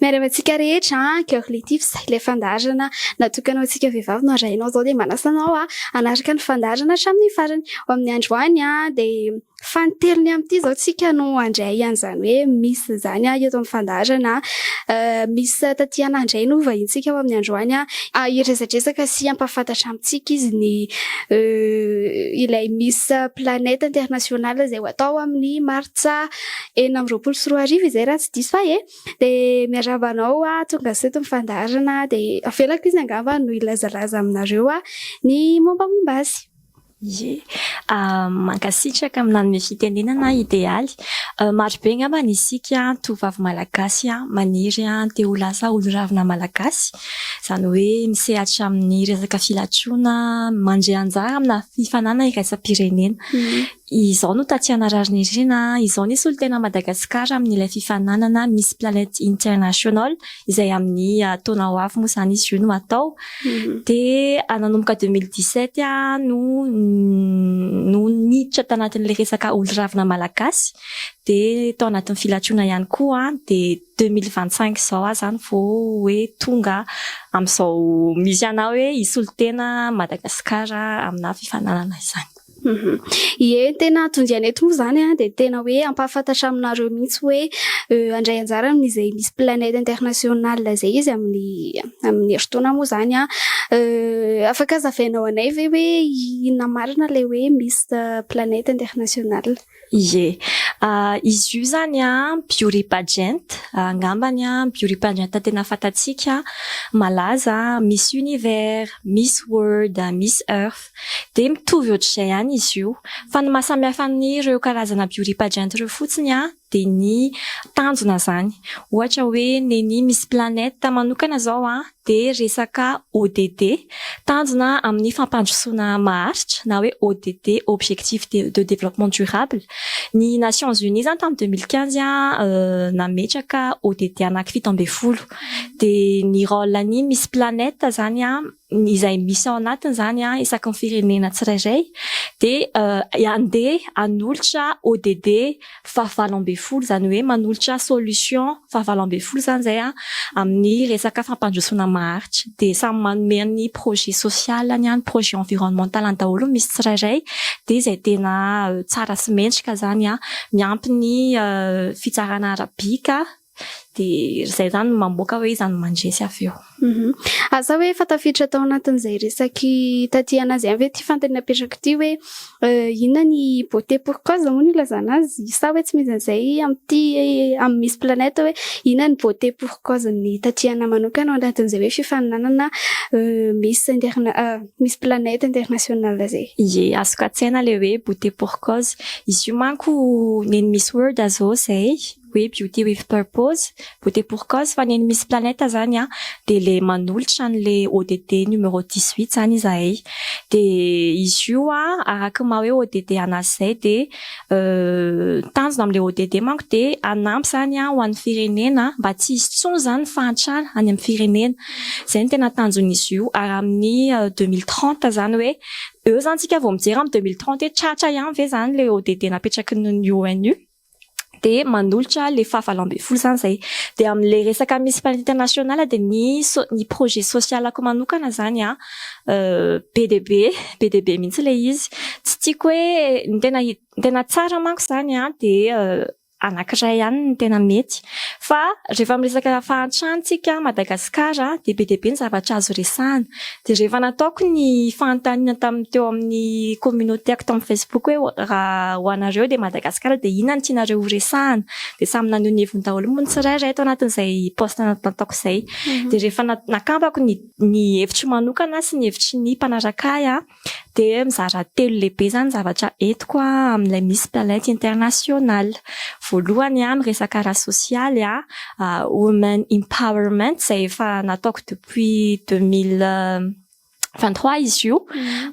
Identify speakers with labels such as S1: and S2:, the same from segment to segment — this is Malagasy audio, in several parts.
S1: Miarahaba antsika rehetra cœur collectif izay ilay fandaharana natokana ho antsika vehivavy no arahinao zao dia manasa anao hanaraka ny fandaharana hatramin'ny farany. Ho amin'ny andro any dia fanotelony amin'ity zao tsika no handray an'izany hoe misy zany eto amin'ny fandaharana. Misy Tatiana handray no vahintsika ho amin'ny andro any hiresadresaka sy hampafantatra amintsika izy ny ilay Miss Planète Internationale izay ho atao amin'ny martsa 2024 izay raha tsy diso fa dia miarahaba anao tonga seto ny fandaharana dia avelako izy angamba no ilazalaza aminareo ny mombamomba azy.
S2: Mankasitraka amin'ny fitenenana idealy. Maro be angamba ny isika tovovavy malagasy maniry te ho lasa olo-ravina malagasy. Izany hoe misehatra amin'ny resaka filatroana, mandray anjara amina fifanana iraisam-pirenena. Izao no Tatiana Rarinirina, izao nisy olo-tena Madagasikara amin'ilay fifananana Miss Planète International izay amin'ny taona ho avy moa izany izy io no atao. Dia nanomboka 2017 no niditra tanatin'ilay resaka olo-ravina malagasy. Dia tao anatin'ny filatroana ihany koa dia 2025 izao izany vao hoe tonga amin'izao misy anao hoe hisy olo-tena Madagasikara amina fifananana izany.
S1: Tena tondiana eto moa zany dia tena hoe ampahafantatra aminareo mihitsy hoe handray anjara amin'izay Miss Planète Internationale izay izy amin'ny herintaona moa zany afaka zavainao anay ve hoe inona marina ilay hoe Miss Planète Internationale?
S2: Izy io zany beauty pageant, angambany beauty pageant tena fantatsika malaza Miss Univers, Miss World, Miss Earth dia mitovy ohatr'izay ihany izy io. Fa ny mahasamihafa ireo karazana beauty pageant ireo fotsiny dia ny tanjona zany. Ohatra hoe ny Miss Planète manokana zao dia resaka ODD, tanjona amin'ny fampandrosoana maharitra na hoe ODD, Objectif de Développement Durable. Ny Nations Unies zany tamin'ny 2015 nametraka ODD anaky 17. Dia ny rôle-ny Miss Planète zany izay misy ao anatiny zany isaky ny firenena tsirairay dia andeha hanolotra ODD 17 zany hoe manolotra solution 17 zany zay amin'ny resaka fampandrosoana maharitra. Dia samy manome ny projet social ny projet environnemental an-daholo misy tsirairay dia izay tena tsara sy mendrika zany miampy ny fitsarana arabika. Dia izay zany mamoaka hoe izany mandresy avy eo.
S1: Asa hoe fatafitra tao anatin'izay resaky Tatiana izay ve ty fantany napetraka ty hoe inona ny beauté pour cause moa no ilazana azy sa hoe tsy misy an'izay amin'ny Miss Planète hoe inona ny beauté pour cause ny Tatiana manokana ao anatin'izay hoe fifaninanana Miss Planète Internationale zay.
S2: Azoko an-tsaina le hoe beauté pour cause. Izy io manko neny Miss World zao zay hoe beauty with purpose, beauté pour cause. Fa neny Miss Planète zany dia le manolotra n'le ODD numéro 18 zany izahay. Dia izy io araka maha hoe ODD anazy zay dia tanjona amin'le ODD manko dia anampy zany ho an'ny firenena mba tsy hisy intsony zany fahantrana any amin'ny firenena. Izay no tena tanjon'izy io ary amin'ny 2030 zany hoe eo zany tsika vao mijery amin'ny 2030 hoe tratra ihany ve zany le ODD napetraky ny ONU dia manolotra le 17 zany zay. Dia amin'le resaka Miss Planète Internationale dia ny projet social ako manokana zany PDB mihitsy le izy. Tsy tiako hoe ny tena tsara manko zany dia anankiray ihany ny tena mety. Fa rehefa miresaka fahantransika Madagasikara dia PDB ny zavatra azo resahana. Dia rehefa nataoko ny fanontaniana teo amin'ny communauté ako tamin'ny Facebook hoe raha ho anareo dia Madagasikara dia inona ny tianareo ho resahana. Dia samy naneho ny heviny daholo moa ny tsirairay tao anatin'izay poste nataoko izay. Dia rehefa nakambako ny hevitry manokana sy ny hevitry ny mpanaraka dia mizara 3 lehibe zany zavatra entiko amin'ilay Miss Planète Internationale. Voalohany resaka ara sosialy women empowerment izay efa nataoko depuis 23 izy io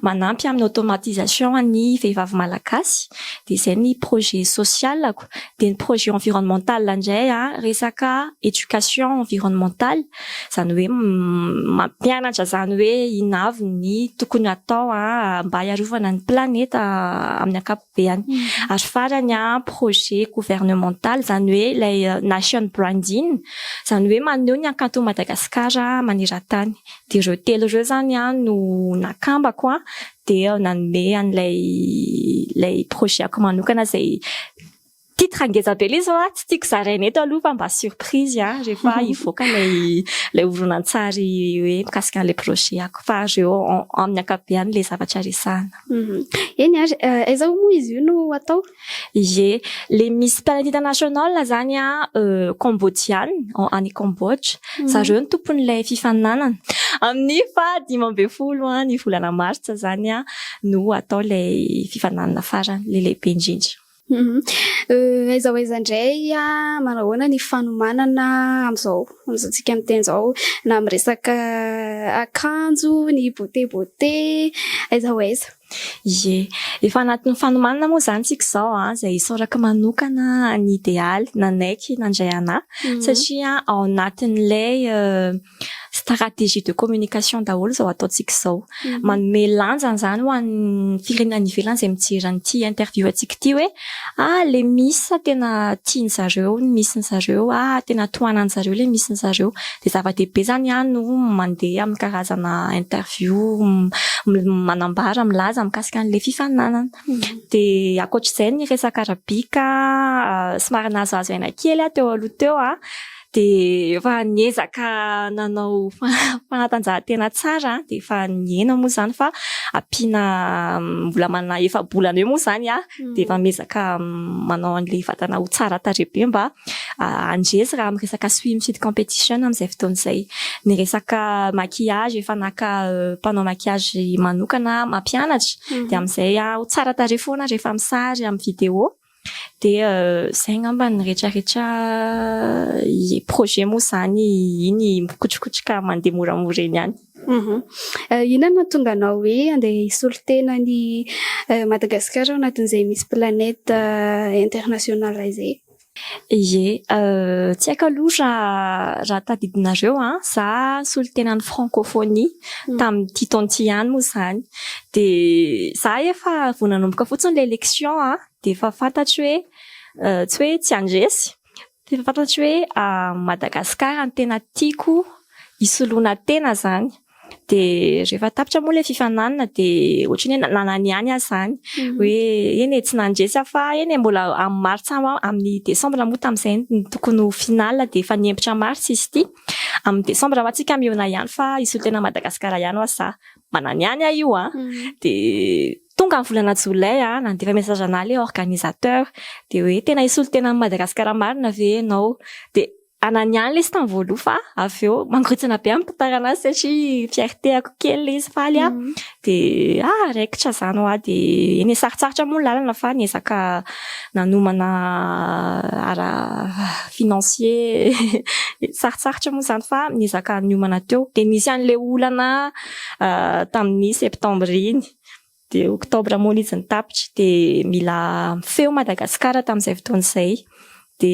S2: manampy amin'ny automatisation ny vehivavy malagasy de zay ny projet socialako de ny projet environnemental indray resaka éducation environnementale zany hoe mampianatra zany hoe inavy ny tokony atao mba hiarovana ny planeta amin'ny ankapobeny ary farany projet gouvernemental zany hoe ilay nation branding zany hoe maneho ny hakanton'i Madagasikara maneran-tany de ireo telo ireo zany no nakambako de nanome an'ilay projetako manokana zay titre ngeza be izy tsy tiako zaraina eto aloha fa mba surprise rehefa ivoaka lay horonan-tsary hoe mikasika an'ilay projetako fa ireo amin'ny ankapobeny le zavatra resahana.
S1: Eny aiza moa izy io no atao?
S2: Ie, les Miss Planète International zany cambodiane any Cambodge zareo ny tompon'ilay fifaninanana amin'ny 15 ny volana martsa zany no atao lay fifaninanana farany le lehibe indrindra.
S1: Aiza indray manahoana ny fanomanana amizao tsika miteny zao na amin'ny resaka akanjo ny beauté aiza.
S2: Ie, efa anatin'ny fanomanana moa zany tsika zao zay isaoraka manokana ny idéaly nanaiky nandray anahy satria ao anatin'ilay stratégie de communication daholo zao ataotsika zao manome lanjany zany ho an'ny firenena ivelany zay mijery an'ity interview atsika ity hoe le miss tena tiany zareo ny misy ny zareo tena toanany zareo le misy ny zareo de zava-dehibe zany no mandeha amin'ny karazana interview manambara milaza mikasika an'le fifaninanana de akoatr'izay ny resaka arabika somary nahazoazo aina kely teo aloha teo de efa niezaka nanao fanatanjahantena tsara de efa niena moa zany fa ampiana mbola mana efa-bolana eo moa zany de efa miezaka manao an'le vatana ho tsara tarehibe mba andresy raha amin'ny resaka swimsuit competition amin'izay fotoan'izay ny resaka maquillage efa naka mpanao maquillage manokana mampianatra de amin'izay ho tsara tarehy foana rehefa misary amin'ny vidéo de zay ngamba ny rehetrarehetra projet moa zany iny mikotrokotroka mandeha moramora eny ihany.
S1: Inona tonga anao hoe andeha hisolo tena ny Madagasikara anatin'izay Miss Planète International izay?
S2: Ie, tsy haiko aloha raha tadidinareo za solo tena ny francophonie tamin'ity taon'ity ihany moa zany de za efa vao nanomboka fotsiny l'élection de efa fantatro hoe tsy hoe tsy andresy de efa fantatro hoe Madagasikara ny tena tiako isoloana tena zany de rehefa tapitra moa le fifaninanana de ohatrany hoe nanany ihany zany hoe eny tsy nandresy fa eny mbola amin'ny martsa amin'ny desambra moa tam'izay ny tokony ho final de efa niempitra martsa izy ity amin'ny desambra atsika miona ihany fa isolo tena Madagasikara ihany za manany ihany io de tonga amin'ny volana jolay nandefa message ana le organisateur de hoe tena isolo tena Madagasikara marina ve ianao de anany ihany le sy tamin'ny voaloha fa avy eo mangorotsana be amin'ny mpitara anazy satria fiertéako kely izy faly de raikitra zany de eny sarotsarotra moa ny lalana fa niezaka nanomana ara financier sarotsarotra moa zany fa niezaka niomana teo de nisy an'le olana tamin'ny septembre iny de oktobra moa izy nitapitra de mila feo Madagasikara tamin'izay fotoan'izay de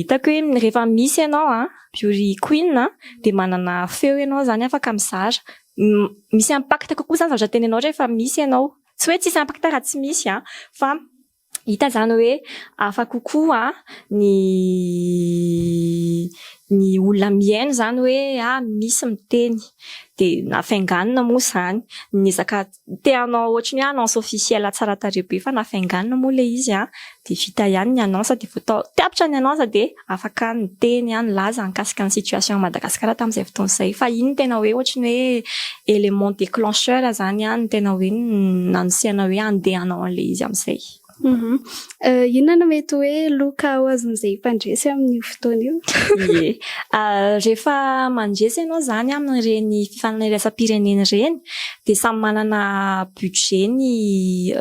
S2: hitako hoe rehefa misy ianao beauty queen de manana feo ianao zany afaka mizara misy impact kokoa zany zavatra tenenao rehefa misy ianao tsy hoe tsisy impact raha tsy misy fa hita zany hoe afaka kokoa ny olona mihaino zany hoe misy miteny de nafainganina moa zany niezaka teanao ohatrany annonce officielle tsara tarehibe fa nafainganina moa le izy de vita ihany ny annonce de vao tapitra ny annonce de afaka niteny nilaza mikasika ny situation Madagasikara tamin'izay fotoan'izay fa iny tena hoe ohatrany hoe élément déclencheur zany ny tena hoe nanosiana hoe andehanao an'le izy amin'izay.
S1: Inona no mety hoe loka ho azon'izay mpandresy amin'io fotoana io?
S2: Ie. Rehefa mandresy ianao zany amin'ireny fifaneraisam-pirenena ireny, de samy manana budget ny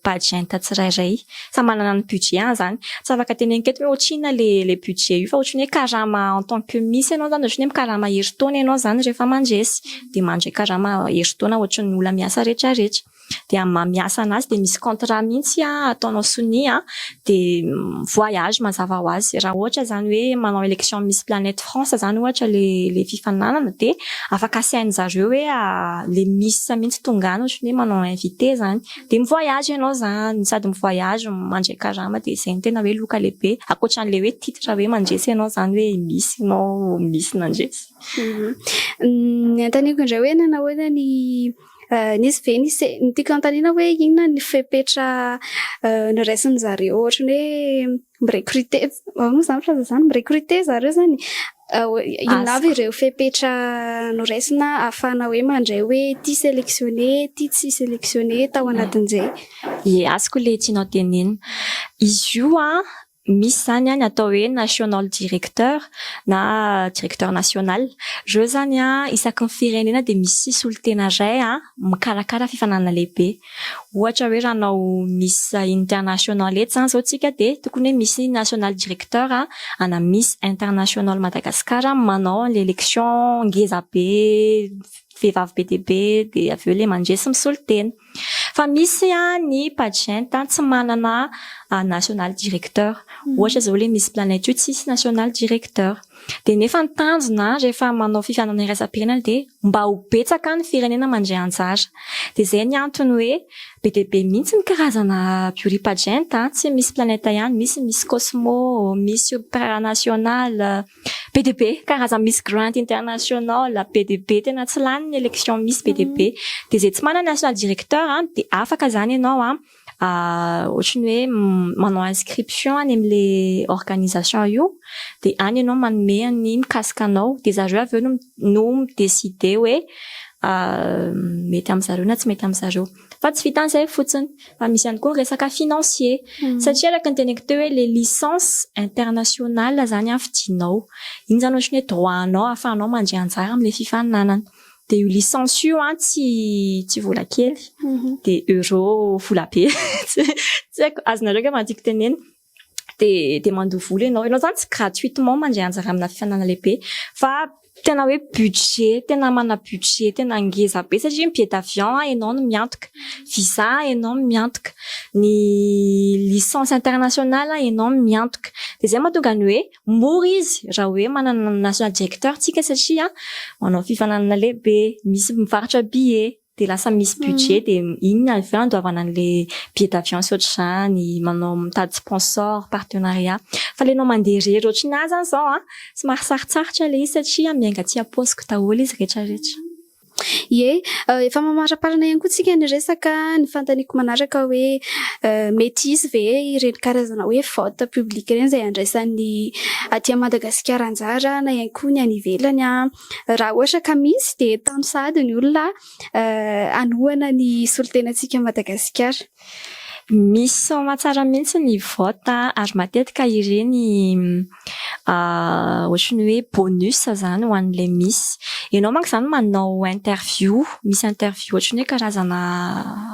S2: pageant tsirairay. Samy manana ny budget zany. Tsy afaka teneniko eto hoe ohatrina le budget io fa ohatriny hoe karama en tant que miss ianao zany, ohatriny hoe karama herintaona ianao zany rehefa mandresy. De mandray karama herintaona ohatrin'ny olona miasa rehetrarehetra. De amin'ny miasa anazy de misy contrat mihitsy ataonao sonia de voyage mazava ho azy. Raha ohatra zany hoe manao élection Miss Planète France zany ohatra le fifananana de afaka asainy zareo hoe le miss mihitsy tonga any ohatriny hoe manao invité zany de mivoyage ianao zany sady mivoyage mandray karama de zay ny tena hoe loka lehibe akoatran'le hoe titre hoe mandresy ianao zany hoe miss ianao miss nandresy.
S1: Antaniko indray hoe nanahoana nisy ve ny tiako antanina hoe inona ny fepetra niraisin'ny zareo ohatrany hoe mirecruter moa zany filaza zany mirecruter zareo zany inona avy ireo fepetra noraisina ahafahana hoe mandray hoe ty sélectionné ty tsy sélectionné tao anatin'izay.
S2: Ie, azoko le tianao tenenina. Izy io misy zany ny atao hoe national directeur na directeur national. Reo zany isaky ny firenena de misy solon-tena ray mikarakara fifanana lehibe. Ohatra hoe raha anao miss international eto zany zao tsika de tokony hoe misy national directeur ana miss international Madagascar manao l'élection ngeza be vehivavy be dia be de aveo le mandresy misolo-tena. Fa misy ny pageant tsy manana national directeur. Ohatra zao le Miss Planète io tsisy national directeur. De nefa ny tanjona rehefa manao fifanana iraisam-pirenena de mba ho betsaka ny firenena mandray anjara. De zay ny antony hoe be dia be mihitsy ny karazana beauty pageant tsy Miss Planète ihany, misy Miss Cosmo, Miss Supranational, be dia be karazana Miss Grand International, be dia be tena tsy lany ny élection Miss be dia be. De zay tsy manana national directeur de afaka zany ianao ohatriny hoe manao inscription any am'le organisation io de any ianao manome ny mikasika anao de zareo aveo no mideside hoe mety amy zareo na tsy mety amy zareo. Fa tsy vitan'izay fotsiny fa misy ihany koa resaka financier satria araka ny teneniko teo hoe le licence internationale zany fidinao. Iny zany ohatriny hoe droit anao ahafahanao mandray anjara am'le fifaninanana. De io licence io tsy vola kely de euro vola be tsy haiko azonareo ke mantiky tenena de mandoha vola ianao zany tsy gratuitement mandray anjara amina fifanana lehibe fa tena hoe budget tena mana budget tena ngeza be satria ny billet d'avion ianao no miantoka, visa ianao no miantoka, ny licence internationale ianao no miantoka. De zay mahatonga ny hoe mora izy raha hoe manana national directeur tsika satria manao fifananana lehibe, misy mivarotra billet de lasa misy budget de iny avy andoavana an'le billet d'avion sy ohatr'izany, manao mitady sponsor, partenariat. Fa lenao mandeha irery ohatriny zany zao somary sarotsarotra le izy satria miainga aty am-paosiko daholo izy rehetrarehetra.
S1: Ie, efa mamaraparana ihany koa tsika ny resaka ny fantaniko manaraka hoe mety izy ve ireny karazana hoe vote public ireny izay andraisan'ny aty Madagasikara anjara na ihany koa ny any ivelany raha ohatra ka misy de tano sady ny olona anohana ny solo-tenantsika Madagasikara.
S2: Misy mahatsara mihitsy ny vote ary matetika ireny ohatriny hoe bonus zany ho an'le miss. Ianao manko zany manao interview, misy interview ohatriny hoe karazana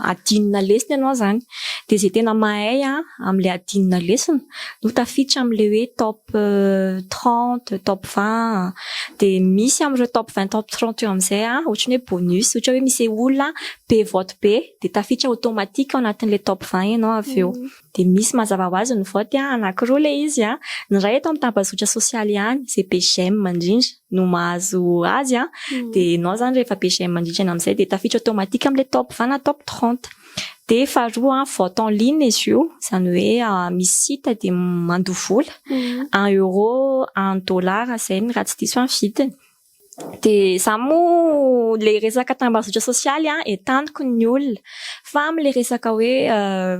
S2: adinina lesona ianao zany. De zay tena mahay am'le adinina lesona no tafiditra am'le hoe top 30, top 20 de misy am'ireo top 20, top 30 eo am'izay ohatriny hoe bonus, ohatra hoe misy olona be vote be de tafiditra automatique ao anatin'le top 20 ianao aveo. De misy mazava ho azy ny vote anankiroa le izy ny ray eto amin'ny tambazotra sosialy ihany zay be j'aime mandrindra no mahazo azy de ianao zany rehefa be j'aime mandrindra am'izay de tafiditra automatique am'le top 20 na top 30. De faharoa vote en ligne izy io zany hoe misy site de mandoha vola 1 euro 1 dollar zay ny raha tsy diso ny vidiny. De za moa le resaka tambazotra sosialy entaniko ny olona fa am'le resaka hoe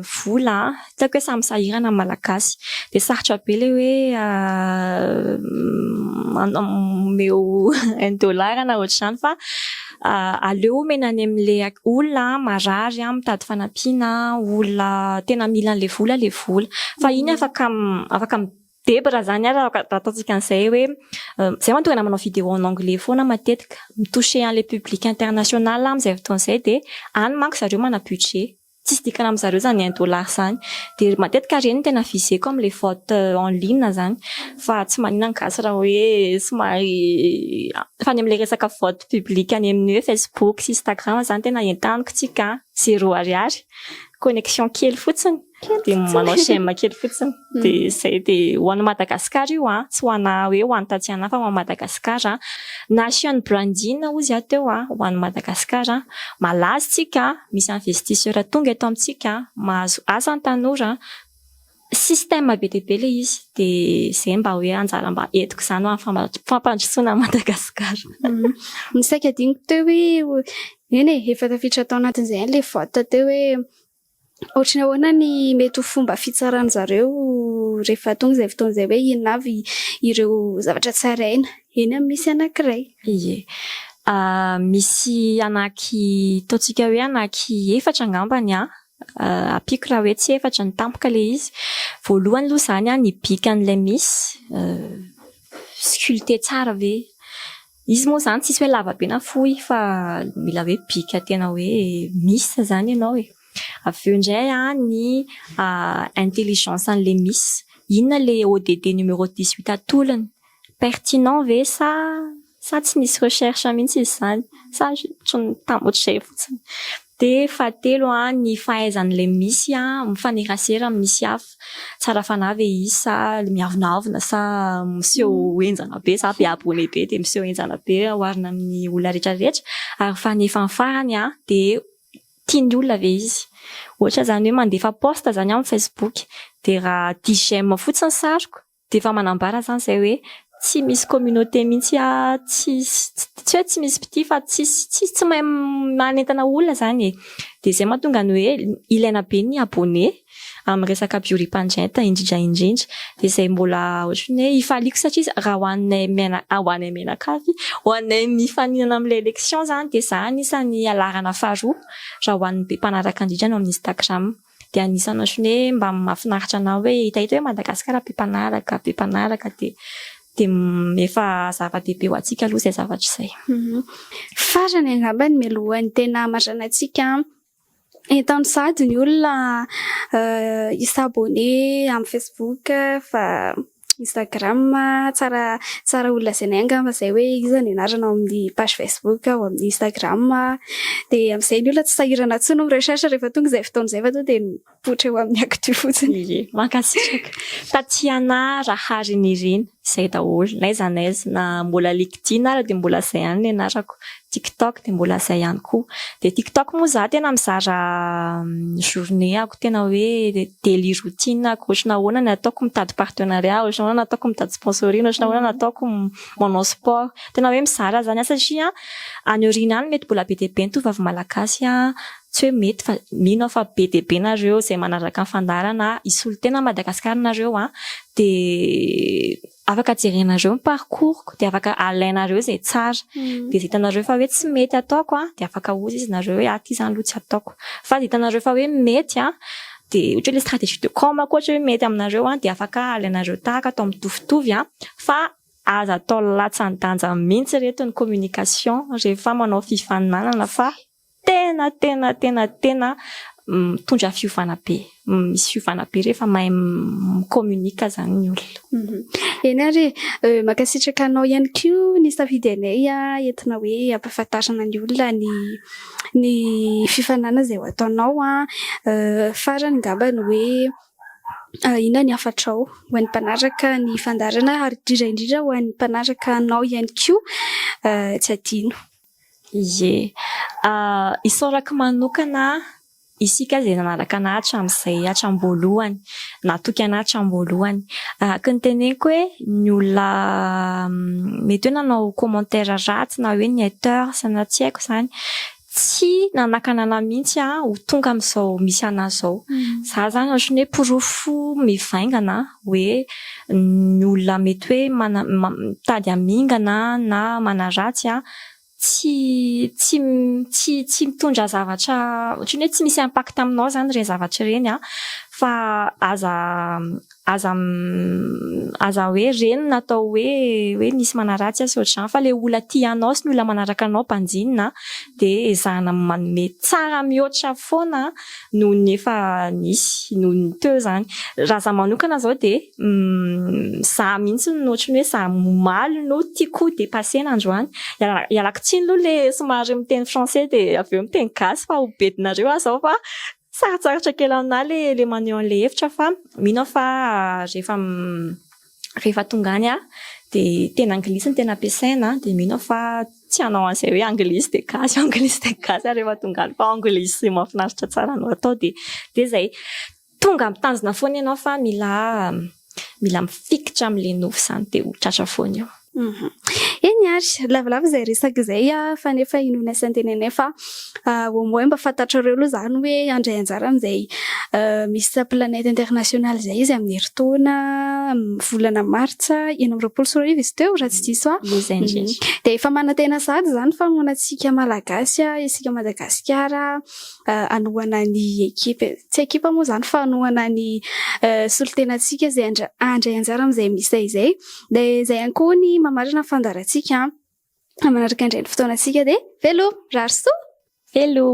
S2: vola hitako hoe samy sahirana malagasy de sarotra be le hoe meo 1 dollar na ohatr'izany fa aleo menany am'le olona marary mitady fanampiana, olona tena mila an'le vola. Fa iny afaka debra zany raha ataontsika an'izay hoe zay mantonga manao vidéo en anglais foana matetika mitoucher an'le public international am'izay fotoan'izay de any manko zareo mana budget tsisy dikana am'zareo zany $1 zany de matetika reny tena viseko am'le vente en ligne zany fa tsy manina gasy raha hoe somary fa ny am'le resaka vente publique any amin'ny hoe Facebook sy Instagram zany tena entaniko tsika $0 connexion kely fotsiny de manao chaîne kely fotsiny de zay de ho an'i Madagasikara io tsy ho ana hoe ho an'ny Tatiana fa ho an'i Madagasikara nation branding ozy ateo ho an'i Madagasikara malaza tsika misy investisseur tonga eto amintsika mahazo asa ny tanora système be be le izy de zay mba hoe anjara mba etiko zany ho amin'ny fampandrosoana Madagasikara
S1: ny saika diniko teo hoe eny efa tafiditra tao anatin'izay le vote teo hoe ohatriny ahoana ny mety ho fomba fitsarana zareo rehefa tonga izay fotoan'izay hoe inona avy ireo zavatra tsaraina eny amin'ny misy anankiray.
S2: Ie. Misy ataontsika hoe anaky 4 angambany apiko raha hoe tsy 4 ny tampoka le izy. Voalohany aloha zany ny bikan'ilay misy sculpté tsara ve. Izy moa zany tsisy hoe lava be na fohy fa mila hoe bika tena hoe misy zany ianao e. Avy eo indray ny intelligence an'le misy. Inona le ODD numéro 18 atolany? Pertinent ve sa tsy nisy recherche mihitsy izy zany? Sa ohatr'izay fotsiny. De fahatelo ny fahaizan'le misy mifanerasera amin'ny misy hafa. Tsara fanahy ve izy sa miavonavona sa miseho enjana be sa be abonné be de miseho enjana be oharina amin'ny olona rehetrarehetra. Ary fanefa ny farany de tiany olona ve izy. Ohatra zany hoe mandefa posta zany amin'ny Facebook de raha 10 j'aime fotsiny sariko de efa manambara zany zay hoe tsy misy communauté mihitsy tsy hoe tsy misy pity fa tsy mahay manentana olona zany de zay mahatonga ny hoe ilaina be ny abonné amin'ny resaka beauty pageant indrindra de zay mbola ohatrany hoe ifaliko satria raha ho anay menakavy ho anay mifaninana amin'le élection zany de za anisany alarana faharoa raha ho an'ny be mpanaraka indrindra amin'ny Instagram de anisany ohatrany hoe mba mahafinaritra anao hoe hitahita hoe Madagasikara be mpanaraka de efa zava-dehibe ho antsika aloha izay zavatra izay.
S1: Farany angamba ny mialohan'ny tena mazana antsika entan'ny sady ny olona isabone amin'ny Facebook fa Instagram tsara olona zay angamba zay hoe iza ny anarana amin'ny page Facebook ao amin'ny Instagram de amin'izay ny olona tsy sahirana tsony amin'ny recherche rehefa tonga izay fotoan'izay fa de mipoitra eo amin'ny actu fotsiny.
S2: Mankasitraka Tatiana Raharinireny zay daholo n'aiza na mbola LinkedIn ara de mbola zay ihany ny anarako. TikTok de mbola zay ihany koa. De TikTok moa za tena mizara journée ako tena hoe daily routine ako ohatrina ahoana ny ataoko mitady partenariat, ohatrina ahoana ny ataoko mitady sponsoring, ohatrina ahoana ny ataoko manao sport. Tena hoe mizara zany satria any aoriana any mety mbola be dia be ny tovavy malagasy tsy hoe mety fa mino fa be dia be nareo zay manaraka ny fandarana isolo tena Madagasikara nareo de afaka jerenareo ny parcours de afaka alainareo zay tsara de hitanareo fa hoe tsy mety ataoko de afaka ozy izy nareo hoe aty zany aloha tsy ataoko fa hitanareo fa hoe mety de ohatra le stratégie de com ohatra hoe mety aminareo de afaka alainareo tahaka atao mitovitovy fa aza atao latsan-danja mihitsy reto ny communication rehefa manao fifaninanana fa tena mitondra fiovana be. Misy fiovana be rehefa mahay mikomunika zany ny olona.
S1: Eny ary makasitraka anao ihany koa ny safidy anay entina hoe ampahafantarana ny olona ny fifanana zay ho ataonao farany ngamba ny hoe ina ny afatrao ho an'ny mpanaraka ny fandarana ary indrindra ho an'ny mpanaraka anao ihany koa tsy adino.
S2: Ie. Isaorako manokana isika zay nanaraka anahy hatramin'izay hatram-boalohany natoky anahy hatram-boalohany araka ny teneniko hoe ny olona mety hoe nanao commentaire ratsy na hoe ny hater sana tsy haiko zany tsy nanakana anahy mihitsy ho tonga amin'izao misy anahy zao. Za zany ohatrany hoe porofo mivaingana hoe ny olona mety hoe mitady hamingana na manaratsy tsy mitondra zavatra ohatrany hoe tsy misy impact aminao zany reny zavatra reny fa aza hoe reny natao hoe nisy manaratsy sy ohatr'izany fa le olona tianao sy ny olona manaraka anao mpanjinina de ezahana manome tsara mihoatra foana noho ny efa nisy noho ny teo zany raha za manokana zao de za mihitsy no ohatrany hoe za momaly no tiako dépasser androany ialako tsiny aloha le somary miteny français de avy eo miteny gasy fa ho bedinareo zao fa sarotsarotra kely aminahy le maneho an'le hevitra fa mino fa rehefa tonga any de tena anglisy ny tena ampiasaina de mino fa tsy hanao an'izay hoe anglisy de gasy rehefa tonga any fa anglisy mahafinaritra tsara no atao de zay tonga mitanjona foana ianao fa mila mifikitra am'le nofo zany de ho tratra foana eo.
S1: Eny ary lavalava zay resaka zay fa nefa inoana san-tenenay fa au moins mba fantatrareo aloha zany hoe andray anjara amizay misy planète internationale zay izy amin'ny herintaona volana martsa 2024 izy teo raha tsy diso de efa manantena sady zany fa hoanantsika malagasy isika Madagasikara anohana ny ekipa tsy ekipa moa zany fa anohana ny solotenantsika zay andray anjara amizay misy zay de zay ihany koa ny mamarina fandarantsika manaraka indray ny fotoanantsika de velo rahasoa.
S2: Velo.